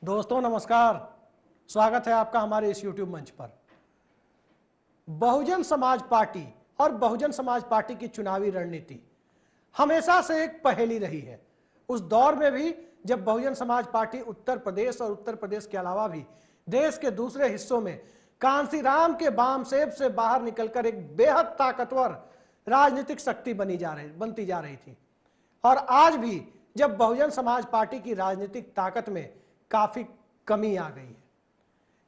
दोस्तों नमस्कार, स्वागत है आपका हमारे इस YouTube मंच पर। बहुजन समाज पार्टी और बहुजन समाज पार्टी की चुनावी रणनीति हमेशा से एक पहेली रही है। उस दौर में भी जब बहुजन समाज पार्टी उत्तर प्रदेश और उत्तर प्रदेश के अलावा भी देश के दूसरे हिस्सों में कांसीराम के बामसेब से बाहर निकलकर एक बेहद ताकतवर राजनीतिक शक्ति बनती जा रही थी। और आज भी जब बहुजन समाज पार्टी की राजनीतिक ताकत में काफी कमी आ गई है,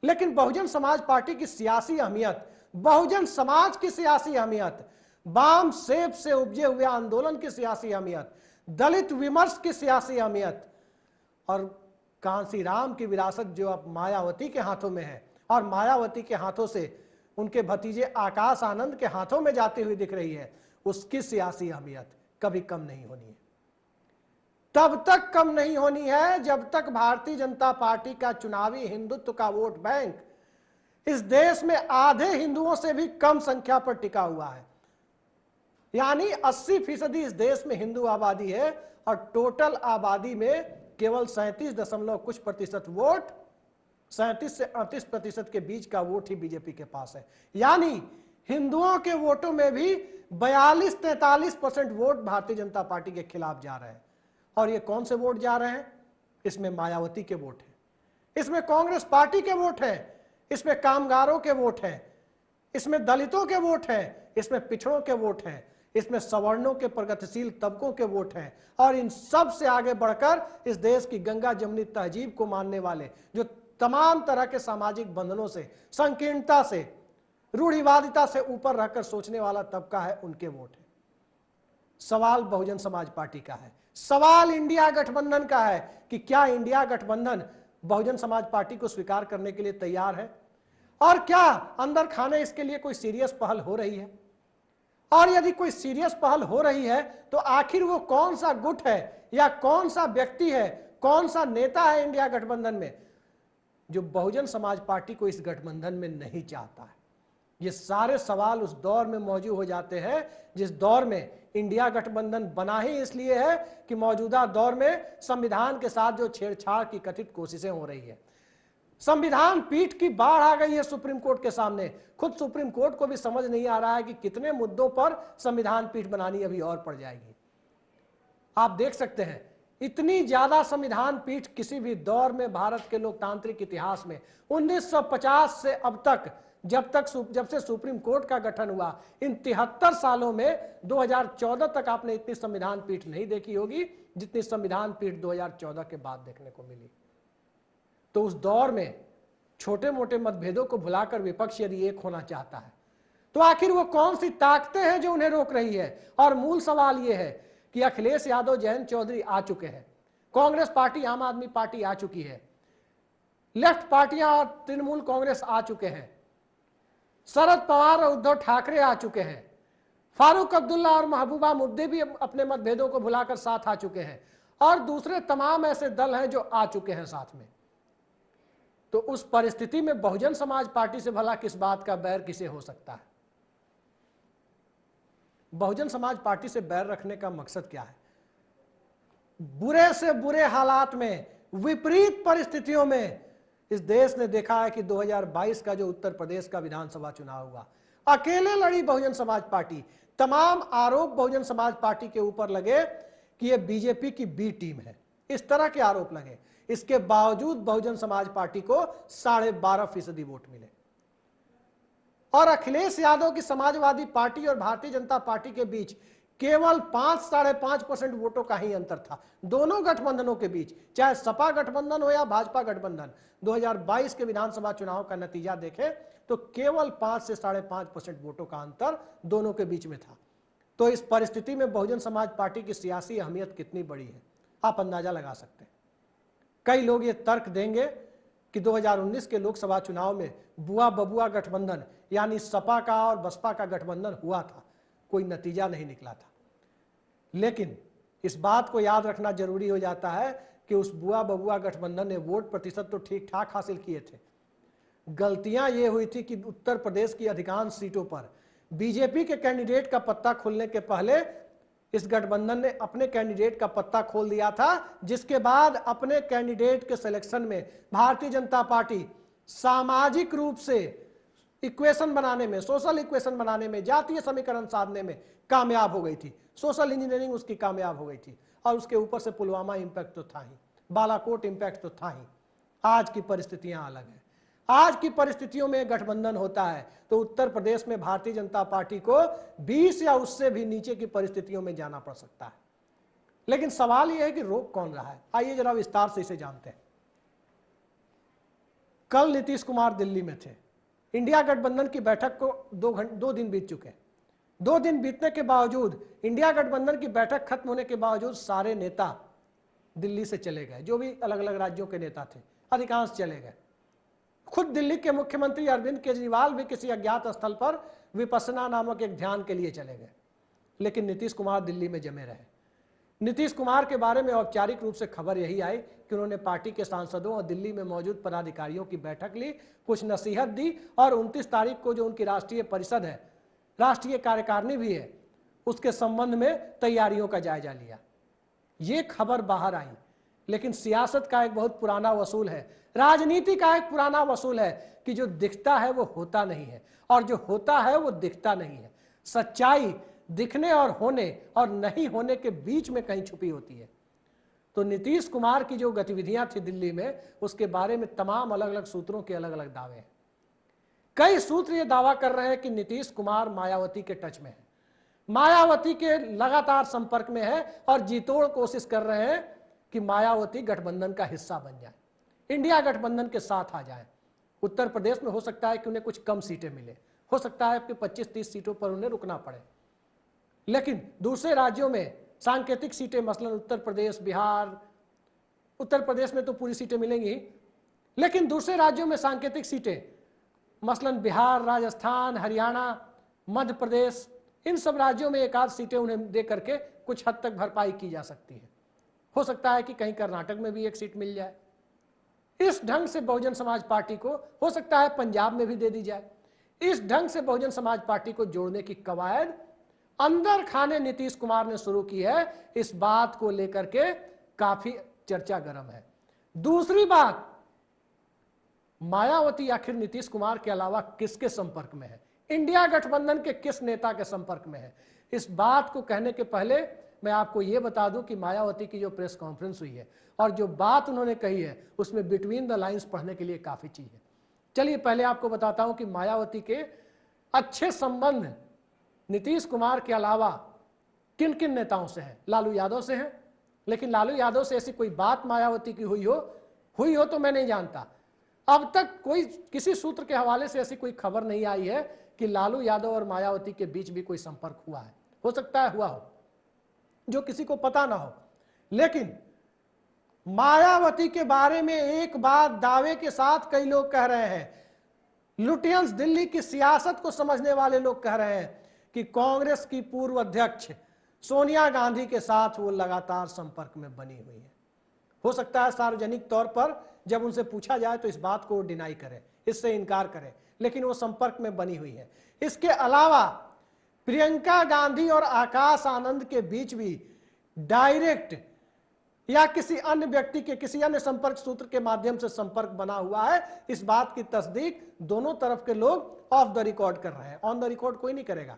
लेकिन बहुजन समाज पार्टी की सियासी अहमियत, बहुजन समाज की सियासी अहमियत, बाम सेब से उपजे हुए आंदोलन की सियासी अहमियत, दलित विमर्श की सियासी अहमियत और कांसीराम की विरासत जो अब मायावती के हाथों में है और मायावती के हाथों से उनके भतीजे आकाश आनंद के हाथों में जाती हुई दिख रही है, उसकी सियासी अहमियत कभी कम नहीं होनी है। तब तक कम नहीं होनी है जब तक भारतीय जनता पार्टी का चुनावी हिंदुत्व का वोट बैंक इस देश में आधे हिंदुओं से भी कम संख्या पर टिका हुआ है। यानी 80% इस देश में हिंदू आबादी है और टोटल आबादी में केवल 37 दशमलव कुछ प्रतिशत वोट, 37 से 38% के बीच का वोट ही बीजेपी के पास है। यानी हिंदुओं के वोटों में भी 42-43% वोट भारतीय जनता पार्टी के खिलाफ जा रहे हैं। और ये कौन से वोट जा रहे हैं? इसमें मायावती के वोट हैं, इसमें कांग्रेस पार्टी के वोट हैं, इसमें कामगारों के वोट हैं, इसमें दलितों के वोट हैं, इसमें पिछड़ों के वोट हैं, इसमें सवर्णों के प्रगतिशील तबकों के वोट हैं। और इन सब से आगे बढ़कर इस देश की गंगा जमुनी तहजीब को मानने वाले, जो तमाम तरह के सामाजिक बंधनों से, संकीर्णता से, रूढ़िवादिता से ऊपर रहकर सोचने वाला तबका है, उनके वोट है। सवाल बहुजन समाज पार्टी का है, सवाल इंडिया गठबंधन का है कि क्या इंडिया गठबंधन बहुजन समाज पार्टी को स्वीकार करने के लिए तैयार है और क्या अंदर खाने इसके लिए कोई सीरियस पहल हो रही है। और यदि कोई सीरियस पहल हो रही है तो आखिर वो कौन सा गुट है या कौन सा व्यक्ति है, कौन सा नेता है इंडिया गठबंधन में जो बहुजन समाज पार्टी को इस गठबंधन में नहीं चाहता है। ये सारे सवाल उस दौर में मौजूद हो जाते हैं जिस दौर में इंडिया गठबंधन बना ही इसलिए है कि मौजूदा दौर में संविधान के साथ जो छेड़छाड़ की कथित कोशिशें हो रही है। संविधान पीठ की बाढ़ आ गई है सुप्रीम कोर्ट के सामने। खुद सुप्रीम कोर्ट को भी समझ नहीं आ रहा है कि कितने मुद्दों पर संविधान पीठ बनानी अभी और पड़ जाएगी। आप देख सकते हैं इतनी ज्यादा संविधान पीठ किसी भी दौर में भारत के लोकतांत्रिक इतिहास में 1950 से अब तक जब से सुप्रीम कोर्ट का गठन हुआ, इन 73 सालों में 2014 तक आपने इतनी संविधान पीठ नहीं देखी होगी जितनी संविधान पीठ 2014 के बाद देखने को मिली। तो उस दौर में छोटे मोटे मतभेदों को भुलाकर विपक्ष यदि एक होना चाहता है तो आखिर वो कौन सी ताकतें हैं जो उन्हें रोक रही है। और मूल सवाल ये है कि अखिलेश यादव, जयंत चौधरी आ चुके हैं, कांग्रेस पार्टी, आम आदमी पार्टी आ चुकी है, लेफ्ट पार्टियां और तृणमूल कांग्रेस आ चुके हैं, शरद पवार और उद्धव ठाकरे आ चुके हैं, फारूक अब्दुल्ला और महबूबा मुफ्ती भी अपने मतभेदों को भुलाकर साथ आ चुके हैं और दूसरे तमाम ऐसे दल हैं जो आ चुके हैं साथ में। तो उस परिस्थिति में बहुजन समाज पार्टी से भला किस बात का बैर किसे हो सकता है? बहुजन समाज पार्टी से बैर रखने का मकसद क्या है? बुरे से बुरे हालात में, विपरीत परिस्थितियों में इस देश ने देखा है कि 2022 का जो उत्तर प्रदेश का विधानसभा चुनाव हुआ, अकेले लड़ी बहुजन समाज पार्टी। तमाम आरोप बहुजन समाज पार्टी के ऊपर लगे कि ये बीजेपी की बी टीम है, इस तरह के आरोप लगे। इसके बावजूद बहुजन समाज पार्टी को 12.5% वोट मिले और अखिलेश यादव की समाजवादी पार्टी और भारतीय जनता पार्टी के बीच केवल 5-5.5% वोटों का ही अंतर था। दोनों गठबंधनों के बीच, चाहे सपा गठबंधन हो या भाजपा गठबंधन, 2022 के विधानसभा चुनाव का नतीजा देखें तो केवल 5 से 5.5% वोटों का अंतर दोनों के बीच में था। तो इस परिस्थिति में बहुजन समाज पार्टी की सियासी अहमियत कितनी बड़ी है आप अंदाजा लगा सकते हैं। कई लोग ये तर्क देंगे कि 2019 के लोकसभा चुनाव में बुआ बबुआ गठबंधन यानी सपा का और बसपा का गठबंधन हुआ था, कोई नतीजा नहीं निकला था। लेकिन इस बात को याद रखना जरूरी हो जाता है कि उस बुआ बबुआ गठबंधन ने वोट प्रतिशत तो ठीक ठाक हासिल किए थे। गलतियां ये हुई थी कि उत्तर प्रदेश की अधिकांश सीटों पर बीजेपी के कैंडिडेट का पत्ता खुलने के पहले इस गठबंधन ने अपने कैंडिडेट का पत्ता खोल दिया था, जिसके बाद अपने कैंडिडेट के सिलेक्शन में भारतीय जनता पार्टी सामाजिक रूप से इक्वेशन बनाने में, सोशल इक्वेशन बनाने में, जातीय समीकरण साधने में कामयाब हो गई थी। सोशल इंजीनियरिंग उसकी कामयाब हो गई थी। और उसके ऊपर से पुलवामा इंपैक्ट तो था ही, बालाकोट इंपैक्ट तो था ही। आज की परिस्थितियां अलग है। आज की परिस्थितियों में गठबंधन होता है तो उत्तर प्रदेश में भारतीय जनता पार्टी को 20 या उससे भी नीचे की परिस्थितियों में जाना पड़ सकता है। लेकिन सवाल यह है कि रोक कौन रहा है। आइए जरा विस्तार से इसे जानते हैं। कल नीतीश कुमार दिल्ली में थे। इंडिया गठबंधन की बैठक को 2 दिन बीत चुके हैं। 2 दिन बीतने के बावजूद, इंडिया गठबंधन की बैठक खत्म होने के बावजूद सारे नेता दिल्ली से चले गए। जो भी अलग अलग राज्यों के नेता थे अधिकांश चले गए। खुद दिल्ली के मुख्यमंत्री अरविंद केजरीवाल भी किसी अज्ञात स्थल पर विपस्सना नामक एक ध्यान के लिए चले गए। लेकिन नीतीश कुमार दिल्ली में जमे रहे। नीतीश कुमार के बारे में औपचारिक रूप से खबर यही आई कि उन्होंने पार्टी के सांसदों और दिल्ली में मौजूद पदाधिकारियों की बैठक ली, कुछ नसीहत दी और 29 तारीख को जो उनकी राष्ट्रीय परिषद है, राष्ट्रीय कार्यकारिणी भी है, उसके संबंध में तैयारियों का जायजा लिया। ये खबर बाहर आई। लेकिन सियासत का एक बहुत पुराना वसूल है, राजनीति का एक पुराना वसूल है कि जो दिखता है वो होता नहीं है और जो होता है वो दिखता नहीं है। सच्चाई दिखने और होने और नहीं होने के बीच में कहीं छुपी होती है। तो नीतीश कुमार की जो गतिविधियां थी दिल्ली में, उसके बारे में तमाम अलग अलग सूत्रों के अलग अलग दावे हैं। कई सूत्र ये दावा कर रहे हैं कि नीतीश कुमार मायावती के टच में है, मायावती के लगातार संपर्क में है और जीतोड़ कोशिश कर रहे हैं कि मायावती गठबंधन का हिस्सा बन जाए, इंडिया गठबंधन के साथ आ जाए। उत्तर प्रदेश में हो सकता है कि उन्हें कुछ कम सीटें मिले, हो सकता है कि 25-30 सीटों पर उन्हें रुकना पड़े। लेकिन दूसरे राज्यों में सांकेतिक सीटें, मसलन उत्तर प्रदेश, बिहार, उत्तर प्रदेश में तो पूरी सीटें मिलेंगी, लेकिन दूसरे राज्यों में सांकेतिक सीटें, मसलन बिहार, राजस्थान, हरियाणा, मध्य प्रदेश, इन सब राज्यों में एक आध सीटें उन्हें दे करके कुछ हद तक भरपाई की जा सकती है। हो सकता है कि कहीं कर्नाटक में भी एक सीट मिल जाए। इस ढंग से बहुजन समाज पार्टी को, हो सकता है पंजाब में भी दे दी जाए। इस ढंग से बहुजन समाज पार्टी को जोड़ने की कवायद अंदर खाने नीतीश कुमार ने शुरू की है। इस बात को लेकर के काफी चर्चा गर्म है। दूसरी बात, मायावती आखिर नीतीश कुमार के अलावा किसके संपर्क में है, इंडिया गठबंधन के किस नेता के संपर्क में है। इस बात को कहने के पहले मैं आपको यह बता दूं कि मायावती की जो प्रेस कॉन्फ्रेंस हुई है और जो बात उन्होंने कही है, उसमें बिटवीन द लाइंस पढ़ने के लिए काफी चीज है। चलिए पहले आपको बताता हूं कि मायावती के अच्छे संबंध नीतीश कुमार के अलावा किन किन नेताओं से हैं। लालू यादव से हैं, लेकिन लालू यादव से ऐसी कोई बात मायावती की हुई हो तो मैं नहीं जानता। अब तक कोई किसी सूत्र के हवाले से ऐसी कोई खबर नहीं आई है कि लालू यादव और मायावती के बीच भी कोई संपर्क हुआ है। हो सकता है हुआ हो, जो किसी को पता ना हो। लेकिन मायावती के बारे में एक बात दावे के साथ कई लोग कह रहे हैं, लुटियंस, दिल्ली की सियासत को समझने वाले लोग कह रहे हैं कि कांग्रेस की पूर्व अध्यक्ष सोनिया गांधी के साथ वो लगातार संपर्क में बनी हुई है। हो सकता है सार्वजनिक तौर पर जब उनसे पूछा जाए तो इस बात को डिनाई करे, इससे इनकार करे, लेकिन वो संपर्क में बनी हुई है। इसके अलावा प्रियंका गांधी और आकाश आनंद के बीच भी डायरेक्ट या किसी अन्य व्यक्ति के, किसी अन्य संपर्क सूत्र के माध्यम से संपर्क बना हुआ है। इस बात की तस्दीक दोनों तरफ के लोग ऑफ द रिकॉर्ड कर रहे हैं। ऑन द रिकॉर्ड कोई नहीं करेगा,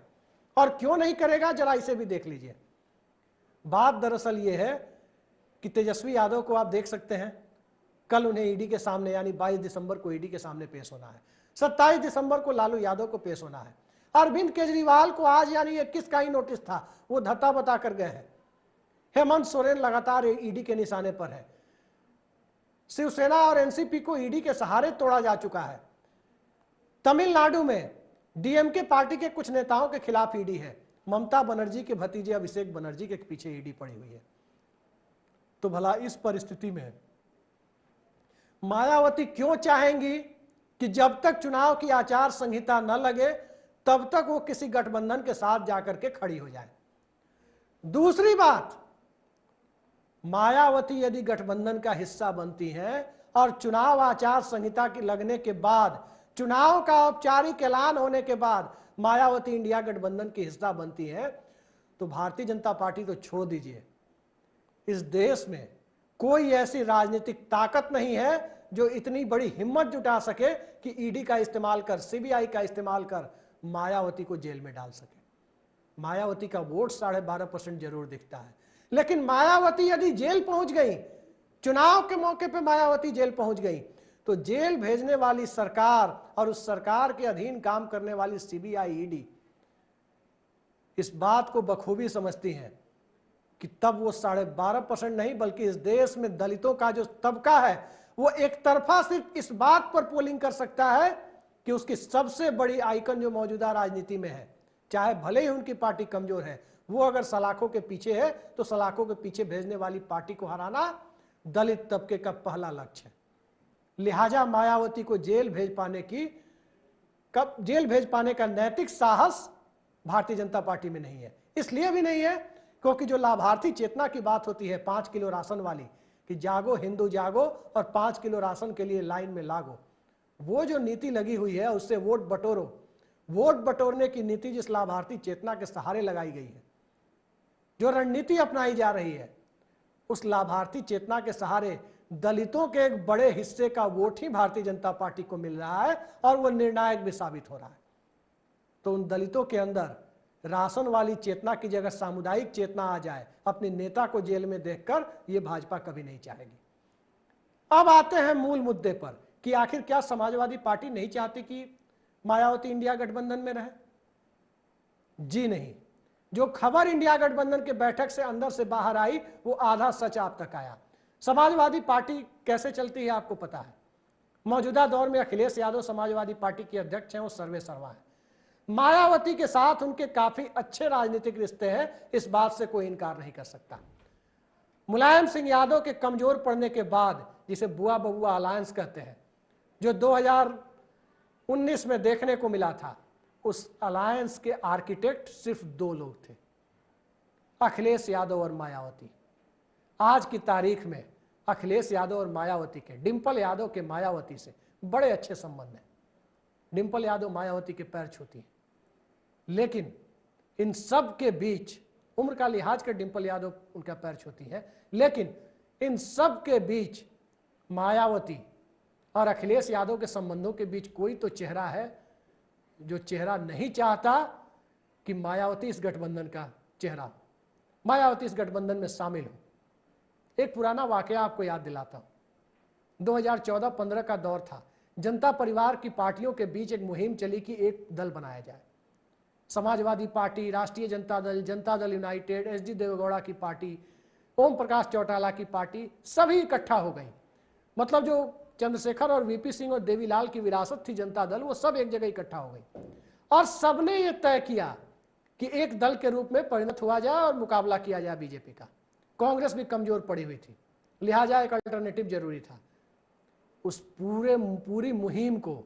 और क्यों नहीं करेगा जरा इसे भी देख लीजिए। बात दरअसल यह है कि तेजस्वी यादव को आप देख सकते हैं, कल उन्हें ईडी के सामने यानी 22 दिसंबर को ईडी के सामने पेश होना है। 27 दिसंबर को लालू यादव को पेश होना है। अरविंद केजरीवाल को आज यानी 21 का ही नोटिस था, वो धत्ता बता कर गए हैं। हेमंत सोरेन लगातार ईडी के निशाने पर है। शिवसेना और एनसीपी को ईडी के सहारे तोड़ा जा चुका है। तमिलनाडु में डीएमके पार्टी के कुछ नेताओं के खिलाफ ईडी है। ममता बनर्जी के भतीजे अभिषेक बनर्जी के पीछे ईडी पड़ी हुई है। तो भला इस परिस्थिति में मायावती क्यों चाहेंगी कि जब तक चुनाव की आचार संहिता न लगे तब तक वो किसी गठबंधन के साथ जाकर के खड़ी हो जाए। दूसरी बात, मायावती यदि गठबंधन का हिस्सा बनती हैं और चुनाव आचार संहिता के लगने के बाद, चुनाव का औपचारिक ऐलान होने के बाद मायावती इंडिया गठबंधन की हिस्सा बनती है, तो भारतीय जनता पार्टी तो छोड़ दीजिए, इस देश में कोई ऐसी राजनीतिक ताकत नहीं है जो इतनी बड़ी हिम्मत जुटा सके कि ईडी का इस्तेमाल कर, सीबीआई का इस्तेमाल कर मायावती को जेल में डाल सके। मायावती का वोट 12.5% जरूर दिखता है, लेकिन मायावती यदि जेल पहुंच गई, चुनाव के मौके पे मायावती जेल पहुंच गई, तो जेल भेजने वाली सरकार और उस सरकार के अधीन काम करने वाली सीबीआई, ईडी इस बात को बखूबी समझती हैं कि तब वो 12.5% नहीं, बल्कि इस देश में दलितों का जो तबका है वो एक तरफा सिर्फ इस बात पर पोलिंग कर सकता है कि उसकी सबसे बड़ी आइकन जो मौजूदा राजनीति में है, चाहे भले ही उनकी पार्टी कमजोर है, वो अगर सलाखों के पीछे है तो सलाखों के पीछे भेजने वाली पार्टी को हराना दलित तबके का पहला लक्ष्य है। लिहाजा मायावती को जेल भेज पाने का नैतिक साहस भारतीय जनता पार्टी में नहीं है। इसलिए भी नहीं है क्योंकि जो लाभार्थी चेतना की बात होती है 5 किलो राशन वाली, कि जागो हिंदू जागो और 5 किलो राशन के लिए लाइन में लागो, वो जो नीति लगी हुई है उससे वोट बटोरो, वोट बटोरने की नीति जिस लाभार्थी चेतना के सहारे लगाई गई है, जो रणनीति अपनाई जा रही है, उस लाभार्थी चेतना के सहारे दलितों के एक बड़े हिस्से का वोट ही भारतीय जनता पार्टी को मिल रहा है और वो निर्णायक भी साबित हो रहा है। तो उन दलितों के अंदर राशन वाली चेतना की जगह सामुदायिक चेतना आ जाए, अपने नेता को जेल में देखकर, ये भाजपा कभी नहीं चाहेगी। अब आते हैं मूल मुद्दे पर कि आखिर क्या समाजवादी पार्टी नहीं चाहती कि मायावती इंडिया गठबंधन में रहे? जी नहीं। जो खबर इंडिया गठबंधन के बैठक से अंदर से बाहर आई वो आधा सच आप तक आया। समाजवादी पार्टी कैसे चलती है आपको पता है। मौजूदा दौर में अखिलेश यादव समाजवादी पार्टी के अध्यक्ष हैं, वो सर्वे सर्वा है। मायावती के साथ उनके काफी अच्छे राजनीतिक रिश्ते हैं, इस बात से कोई इनकार नहीं कर सकता। मुलायम सिंह यादव के कमजोर पड़ने के बाद, जिसे बुआ बबुआ अलायंस कहते हैं, जो 2019 में देखने को मिला था, उस अलायंस के आर्किटेक्ट सिर्फ 2 लोग थे, अखिलेश यादव और मायावती। आज की तारीख में अखिलेश यादव और मायावती के, डिंपल यादव के मायावती से बड़े अच्छे संबंध हैं। डिंपल यादव मायावती के पैर छूती है, लेकिन इन सब के बीच, उम्र का लिहाज कर डिंपल यादव उनका पैर छूती है, लेकिन इन सब के बीच मायावती और अखिलेश यादव के संबंधों के बीच कोई तो चेहरा है जो चेहरा नहीं चाहता कि मायावती इस गठबंधन का चेहरा हो, मायावती इस गठबंधन में शामिल हो। एक पुराना वाकया आपको याद दिलाता हूं। 2014-15 का दौर था। जनता परिवार की पार्टियों के बीच एक मुहिम चली कि एक दल बनाया जाए। समाजवादी पार्टी, राष्ट्रीय जनता दल यूनाइटेड, एसडी देवेगौड़ा की पार्टी, ओम प्रकाश चौटाला की पार्टी, सभी इकट्ठा हो गई। मतलब जो चंद्रशेखर और वीपी सिंह और देवीलाल की विरासत थी जनता दल, वो सब एक जगह इकट्ठा हो गई और सबने ये तय किया कि एक दल के रूप में परिणत हुआ जाए और मुकाबला किया जाए बीजेपी का। कांग्रेस भी कमजोर पड़ी हुई थी, लिहाजा एक अल्टरनेटिव जरूरी था। उस पूरी मुहिम को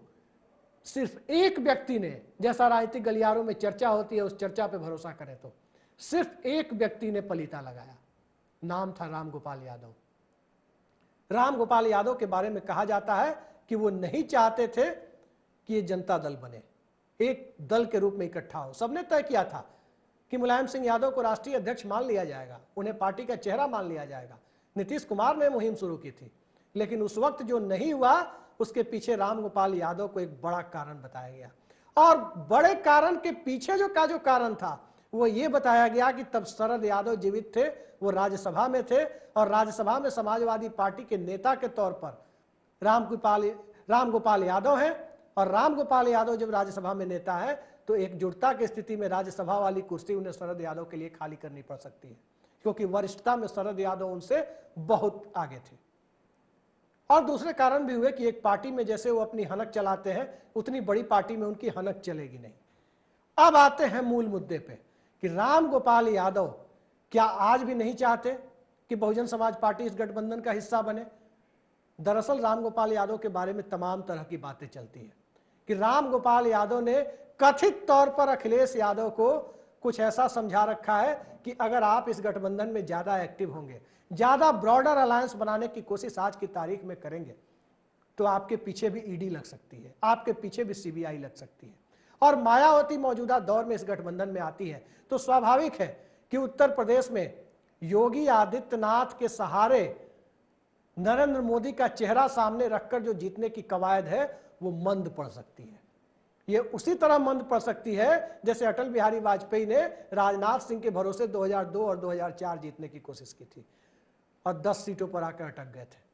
सिर्फ एक व्यक्ति ने, जैसा राजनीतिक गलियारों में चर्चा होती है उस चर्चा पे भरोसा करें तो सिर्फ एक व्यक्ति ने पलीता लगाया, नाम था रामगोपाल यादव। रामगोपाल यादव के बारे में कहा जाता है कि वो नहीं चाहते थे कि ये जनता दल बने, एक दल के रूप में इकट्ठा हो। सबने तय किया था कि मुलायम सिंह यादव को राष्ट्रीय अध्यक्ष मान लिया जाएगा, उन्हें पार्टी का चेहरा मान लिया जाएगा। नीतीश कुमार ने मुहिम शुरू की थी, लेकिन उस वक्त जो नहीं हुआ उसके पीछे रामगोपाल यादव को एक बड़ा कारण बताया गया। और बड़े कारण के पीछे जो कारण था वो ये बताया गया कि तब शरद यादव जीवित थे, वो राज्यसभा में थे और राज्यसभा में समाजवादी पार्टी के नेता के तौर पर रामगोपाल यादव हैं। और रामगोपाल यादव जब राज्यसभा में नेता है तो एकजुटता की स्थिति में राज्यसभा वाली कुर्सी उन्हें शरद यादव के लिए खाली करनी पड़ सकती है, क्योंकि वरिष्ठता में शरद यादव उनसे बहुत आगे थे। और दूसरे कारण भी हुए कि एक पार्टी में जैसे वो अपनी हनक चलाते हैं, उतनी बड़ी पार्टी में उनकी हनक चलेगी नहीं। अब आते हैं मूल मुद्दे पे कि रामगोपाल यादव क्या आज भी नहीं चाहते कि बहुजन समाज पार्टी इस गठबंधन का हिस्सा बने? दरअसल रामगोपाल यादव के बारे में तमाम तरह की बातें चलती है कि रामगोपाल यादव ने कथित तौर पर अखिलेश यादव को कुछ ऐसा समझा रखा है कि अगर आप इस गठबंधन में ज्यादा एक्टिव होंगे, ज्यादा ब्रॉडर अलायंस बनाने की कोशिश आज की तारीख में करेंगे, तो आपके पीछे भी ईडी लग सकती है, आपके पीछे भी सीबीआई लग सकती है। और मायावती मौजूदा दौर में इस गठबंधन में आती है तो स्वाभाविक है कि उत्तर प्रदेश में योगी आदित्यनाथ के सहारे नरेंद्र मोदी का चेहरा सामने रखकर जो जीतने की कवायद है वो मंद पड़ सकती है। ये उसी तरह मंद पड़ सकती है जैसे अटल बिहारी वाजपेयी ने राजनाथ सिंह के भरोसे 2002 और 2004 जीतने की कोशिश की थी और 10 सीटों पर आकर अटक गए थे।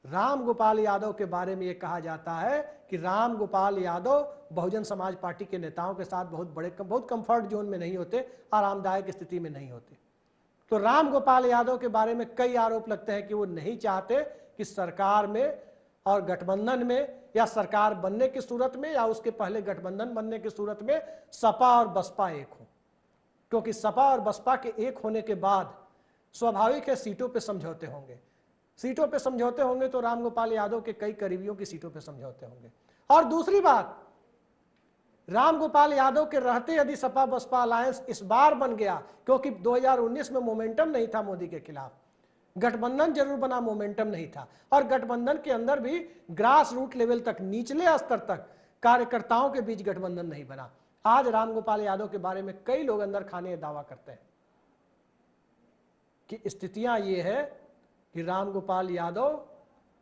राम गोपाल यादव के बारे में यह कहा जाता है कि राम गोपाल यादव बहुजन समाज पार्टी के नेताओं के साथ बहुत कंफर्ट जोन में नहीं होते, आरामदायक स्थिति में नहीं होते। तो राम गोपाल यादव के बारे में कई आरोप लगते हैं कि वो नहीं चाहते कि सरकार में और गठबंधन में या सरकार बनने की सूरत में या उसके पहले गठबंधन बनने की सूरत में सपा और बसपा एक हो, क्योंकि सपा और बसपा के एक होने के बाद स्वाभाविक है सीटों पे समझौते होंगे। सीटों पे समझौते होंगे तो राम गोपाल यादव के कई करीबियों की सीटों पे समझौते होंगे। और दूसरी बात, राम गोपाल यादव के रहते यदि सपा बसपा अलायंस इस बार बन गया, क्योंकि 2019 में मोमेंटम नहीं था मोदी के खिलाफ, गठबंधन जरूर बना, मोमेंटम नहीं था, और गठबंधन के अंदर भी ग्रास रूट लेवल तक, निचले स्तर तक कार्यकर्ताओं के बीच गठबंधन नहीं बना। आज राम गोपाल यादव के बारे में कई लोग अंदर खाने दावा करते हैं कि स्थितियां ये है कि राम गोपाल यादव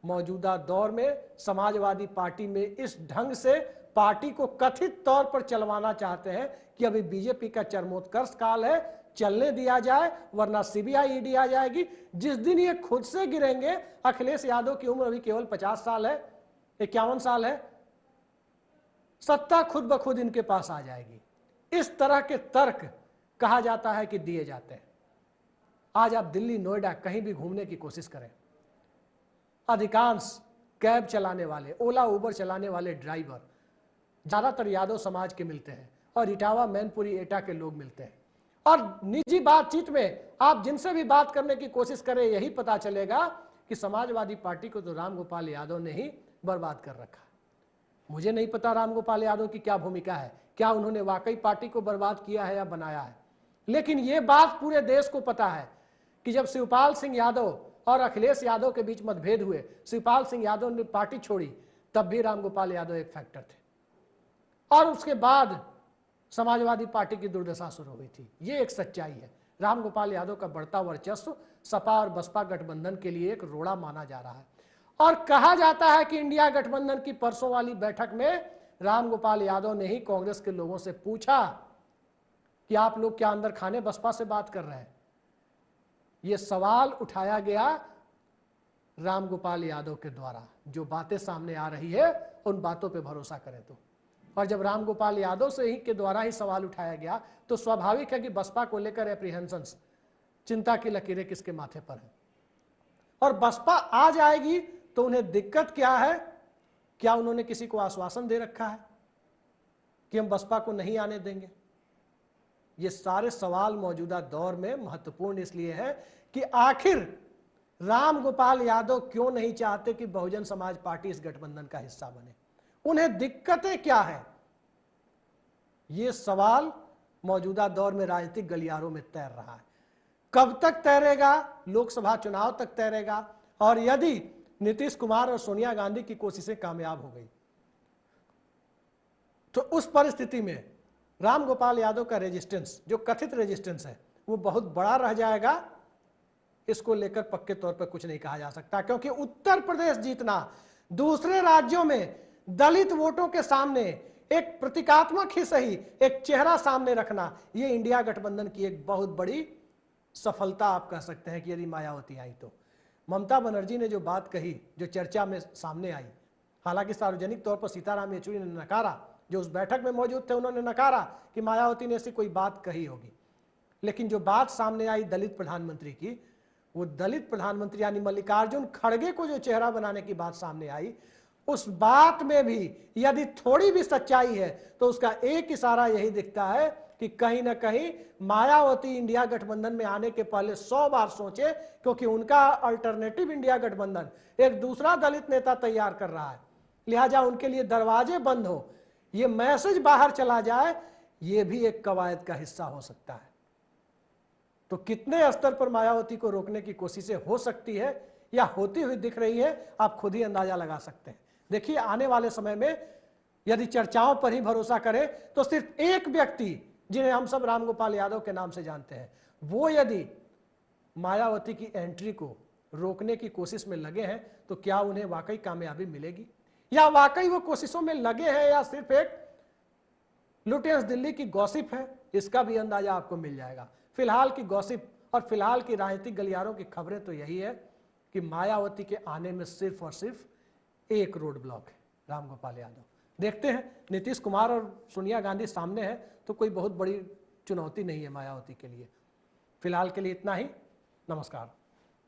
मौजूदा दौर में समाजवादी पार्टी में इस ढंग से पार्टी को कथित तौर पर चलवाना चाहते हैं कि अभी बीजेपी का चरमोत्कर्ष काल है, चलने दिया जाए वरना सीबीआई ईडी आ जाएगी। जिस दिन ये खुद से गिरेंगे, अखिलेश यादव की उम्र अभी केवल 50 साल है, 51 साल है, सत्ता खुद ब खुद इनके पास आ जाएगी। इस तरह के तर्क कहा जाता है कि दिए जाते हैं। आज आप दिल्ली नोएडा कहीं भी घूमने की कोशिश करें, अधिकांश कैब चलाने वाले, ओला उबर चलाने वाले ड्राइवर ज्यादातर यादव समाज के मिलते हैं और इटावा मैनपुरी एटा के लोग मिलते हैं। और निजी बातचीत में आप जिनसे भी बात करने की कोशिश करें, यही पता चलेगा कि समाजवादी पार्टी को तो राम गोपाल यादव ने ही बर्बाद कर रखा। मुझे नहीं पता राम गोपाल यादव की क्या भूमिका है, क्या उन्होंने वाकई पार्टी को बर्बाद किया है या बनाया है, लेकिन यह बात पूरे देश को पता है कि जब शिवपाल सिंह यादव और अखिलेश यादव के बीच मतभेद हुए, शिवपाल सिंह यादव ने पार्टी छोड़ी, तब भी राम गोपाल यादव एक फैक्टर थे और उसके बाद समाजवादी पार्टी की दुर्दशा शुरू हुई थी। ये एक सच्चाई है। राम गोपाल यादव का बढ़ता वर्चस्व सपा और बसपा गठबंधन के लिए एक रोड़ा माना जा रहा है और कहा जाता है कि इंडिया गठबंधन की परसों वाली बैठक में राम गोपाल यादव ने ही कांग्रेस के लोगों से पूछा कि आप लोग क्या अंदर खाने बसपा से बात कर रहे हैं। यह सवाल उठाया गया राम गोपाल यादव के द्वारा। जो बातें सामने आ रही है उन बातों पे भरोसा करें तो, और जब राम गोपाल यादव से ही के द्वारा ही सवाल उठाया गया तो स्वाभाविक है कि बसपा को लेकर एप्रीहेंशंस, चिंता की लकीरें किसके माथे पर है। और बसपा आ जाएगी तो उन्हें दिक्कत क्या है? क्या उन्होंने किसी को आश्वासन दे रखा है कि हम बसपा को नहीं आने देंगे? ये सारे सवाल मौजूदा दौर में महत्वपूर्ण इसलिए है कि आखिर राम गोपाल यादव क्यों नहीं चाहते कि बहुजन समाज पार्टी इस गठबंधन का हिस्सा बने? उन्हें दिक्कतें क्या है? ये सवाल मौजूदा दौर में राजनीतिक गलियारों में तैर रहा है। कब तक तैरेगा? लोकसभा चुनाव तक तैरेगा। और यदि नीतीश कुमार और सोनिया गांधी की कोशिशें कामयाब हो गई तो उस परिस्थिति में राम गोपाल यादव का रेजिस्टेंस, जो कथित रेजिस्टेंस है, वो बहुत बड़ा रह जाएगा। इसको लेकर पक्के तौर पर कुछ नहीं कहा जा सकता, क्योंकि उत्तर प्रदेश जीतना, दूसरे राज्यों में दलित वोटों के सामने एक प्रतीकात्मक ही सही एक चेहरा सामने रखना, ये इंडिया गठबंधन की एक बहुत बड़ी सफलता आप कह सकते हैं कि यदि मायावती आई तो। ममता बनर्जी ने जो बात कही, जो चर्चा में सामने आई, हालांकि सार्वजनिक तौर पर सीताराम येचुरी ने नकारा, जो उस बैठक में मौजूद थे उन्होंने नकारा कि मायावती ने ऐसी कोई बात कही होगी, लेकिन जो बात सामने आई दलित प्रधानमंत्री की, वो दलित प्रधानमंत्री यानी मल्लिकार्जुन खड़गे को जो चेहरा बनाने की बात सामने आई, उस बात में भी यदि थोड़ी भी सच्चाई है तो उसका एक इशारा यही दिखता है कि कहीं ना कहीं मायावती इंडिया गठबंधन में आने के पहले 100 बार सोचे, क्योंकि उनका अल्टरनेटिव इंडिया गठबंधन एक दूसरा दलित नेता तैयार कर रहा है, लिहाजा उनके लिए दरवाजे बंद हो, ये मैसेज बाहर चला जाए, ये भी एक कवायद का हिस्सा हो सकता है। तो कितने स्तर पर मायावती को रोकने की कोशिशें हो सकती है या होती हुई दिख रही है, आप खुद ही अंदाजा लगा सकते हैं। देखिए, आने वाले समय में यदि चर्चाओं पर ही भरोसा करें तो सिर्फ एक व्यक्ति जिन्हें हम सब रामगोपाल यादव के नाम से जानते हैं, वो यदि मायावती की एंट्री को रोकने की कोशिश में लगे हैं तो क्या उन्हें वाकई कामयाबी मिलेगी, या वाकई वो कोशिशों में लगे हैं, या सिर्फ एक लुटेंस दिल्ली की गॉसिप है, इसका भी अंदाजा आपको मिल जाएगा। फिलहाल की गॉसिप और फिलहाल की राजनीतिक गलियारों की खबरें तो यही है कि मायावती के आने में सिर्फ और सिर्फ एक रोड ब्लॉक है, रामगोपाल यादव। देखते हैं, नीतीश कुमार और सोनिया गांधी सामने है तो कोई बहुत बड़ी चुनौती नहीं है मायावती के लिए। फिलहाल के लिए इतना ही। नमस्कार।